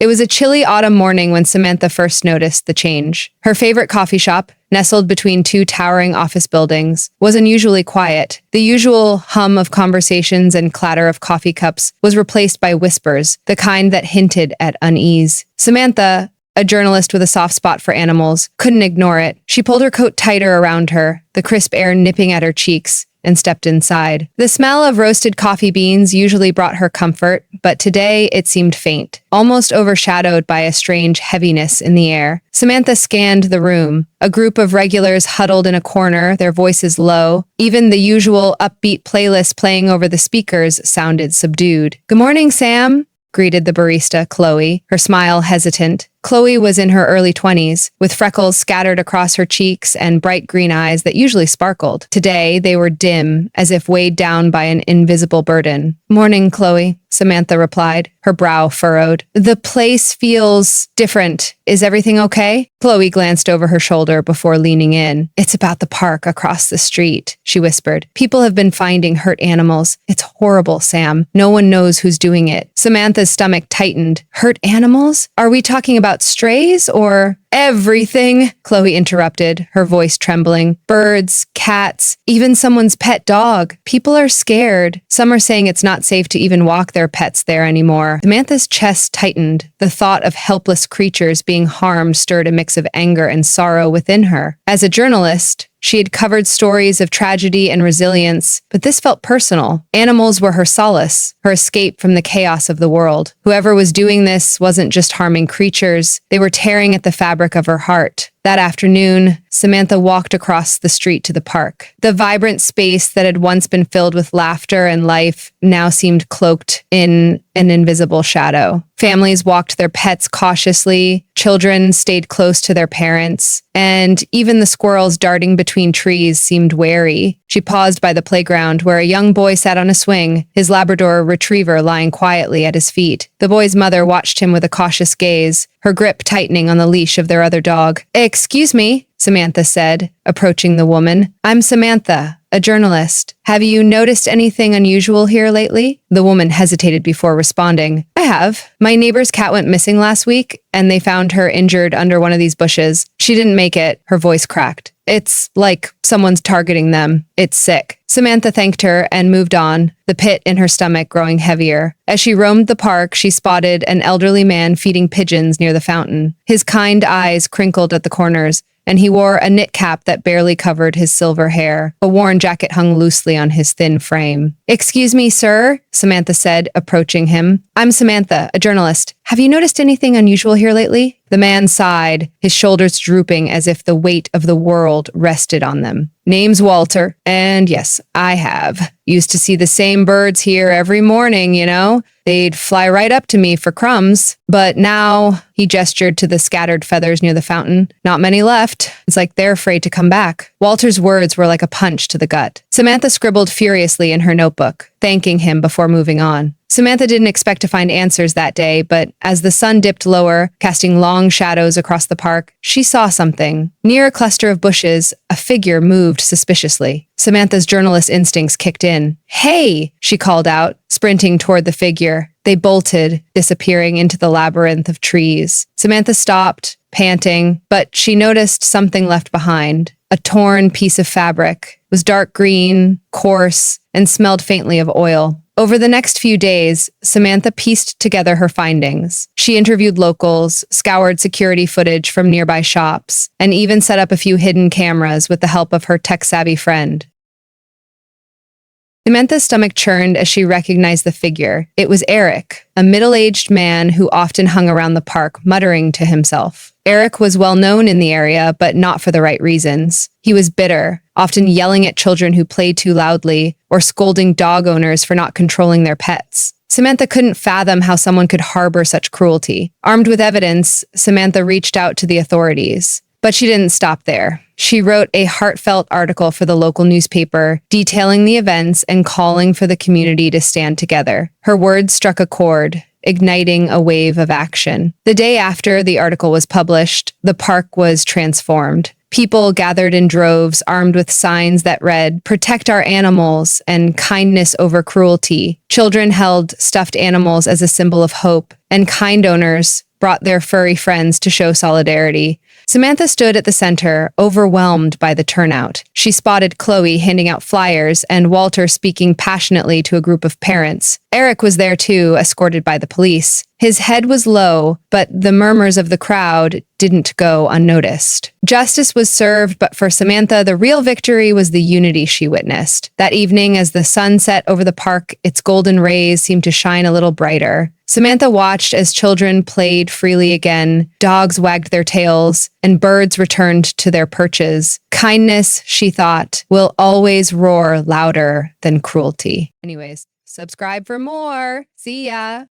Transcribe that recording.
It was a chilly autumn morning when Samantha first noticed the change. Her favorite coffee shop, nestled between two towering office buildings, was unusually quiet. The usual hum of conversations and clatter of coffee cups was replaced by whispers, the kind that hinted at unease. Samantha, a journalist with a soft spot for animals, couldn't ignore it. She pulled her coat tighter around her, the crisp air nipping at her cheeks, and stepped inside. The smell of roasted coffee beans usually brought her comfort, but today it seemed faint, almost overshadowed by a strange heaviness in the air. Samantha scanned the room. A group of regulars huddled in a corner, their voices low. Even the usual upbeat playlist playing over the speakers sounded subdued. "Good morning, Sam," greeted the barista, Chloe, her smile hesitant. Chloe was in her early 20s, with freckles scattered across her cheeks and bright green eyes that usually sparkled. Today, they were dim, as if weighed down by an invisible burden. "Morning, Chloe," Samantha replied, her brow furrowed. "The place feels different. Is everything okay?" Chloe glanced over her shoulder before leaning in. "It's about the park across the street," she whispered. "People have been finding hurt animals. It's horrible, Sam. No one knows who's doing it." Samantha's stomach tightened. "Hurt animals? Are we talking about strays or—" "Everything," Chloe interrupted, her voice trembling. "Birds, cats, even someone's pet dog. People are scared. Some are saying it's not safe to even walk their pets there anymore." Samantha's chest tightened. The thought of helpless creatures being harmed stirred a mix of anger and sorrow within her. As a journalist, she had covered stories of tragedy and resilience, but this felt personal. Animals were her solace, her escape from the chaos of the world. Whoever was doing this wasn't just harming creatures, they were tearing at the fabric of her heart. That afternoon, Samantha walked across the street to the park. The vibrant space that had once been filled with laughter and life now seemed cloaked in an invisible shadow. Families walked their pets cautiously, children stayed close to their parents, and even the squirrels darting between trees seemed wary. She paused by the playground where a young boy sat on a swing, his Labrador retriever lying quietly at his feet. The boy's mother watched him with a cautious gaze, her grip tightening on the leash of their other dog. "Excuse me," Samantha said, approaching the woman. "I'm Samantha, a journalist. Have you noticed anything unusual here lately?" The woman hesitated before responding. "I have. My neighbor's cat went missing last week, and they found her injured under one of these bushes. She didn't make it." Her voice cracked. "It's like someone's targeting them. It's sick." Samantha thanked her and moved on, the pit in her stomach growing heavier. As she roamed the park, she spotted an elderly man feeding pigeons near the fountain. His kind eyes crinkled at the corners, and he wore a knit cap that barely covered his silver hair. A worn jacket hung loosely on his thin frame. "Excuse me, sir," Samantha said, approaching him. "I'm Samantha, a journalist. Have you noticed anything unusual here lately?" The man sighed, his shoulders drooping as if the weight of the world rested on them. "Name's Walter, and yes, I have. Used to see the same birds here every morning, you know? They'd fly right up to me for crumbs. But now," he gestured to the scattered feathers near the fountain, "not many left. It's like they're afraid to come back." Walter's words were like a punch to the gut. Samantha scribbled furiously in her notebook, thanking him before moving on. Samantha didn't expect to find answers that day, but as the sun dipped lower, casting long shadows across the park, she saw something. Near a cluster of bushes, a figure moved suspiciously. Samantha's journalist instincts kicked in. "Hey!" she called out, sprinting toward the figure. They bolted, disappearing into the labyrinth of trees. Samantha stopped, panting, but she noticed something left behind. A torn piece of fabric. It was dark green, coarse, and smelled faintly of oil. Over the next few days, Samantha pieced together her findings. She interviewed locals, scoured security footage from nearby shops, and even set up a few hidden cameras with the help of her tech-savvy friend. Samantha's stomach churned as she recognized the figure. It was Eric, a middle-aged man who often hung around the park, muttering to himself. Eric was well known in the area, but not for the right reasons. He was bitter, often yelling at children who played too loudly, or scolding dog owners for not controlling their pets. Samantha couldn't fathom how someone could harbor such cruelty. Armed with evidence, Samantha reached out to the authorities. But she didn't stop there. She wrote a heartfelt article for the local newspaper, detailing the events and calling for the community to stand together. Her words struck a chord, igniting a wave of action. The day after the article was published, the park was transformed. People gathered in droves, armed with signs that read, "Protect our animals," and "Kindness over cruelty." Children held stuffed animals as a symbol of hope, and kind owners brought their furry friends to show solidarity. Samantha stood at the center, overwhelmed by the turnout. She spotted Chloe handing out flyers and Walter speaking passionately to a group of parents. Eric was there too, escorted by the police. His head was low, but the murmurs of the crowd didn't go unnoticed. Justice was served, but for Samantha, the real victory was the unity she witnessed. That evening, as the sun set over the park, its golden rays seemed to shine a little brighter. Samantha watched as children played freely again, dogs wagged their tails, and birds returned to their perches. Kindness, she thought, will always roar louder than cruelty. Anyways, subscribe for more. See ya.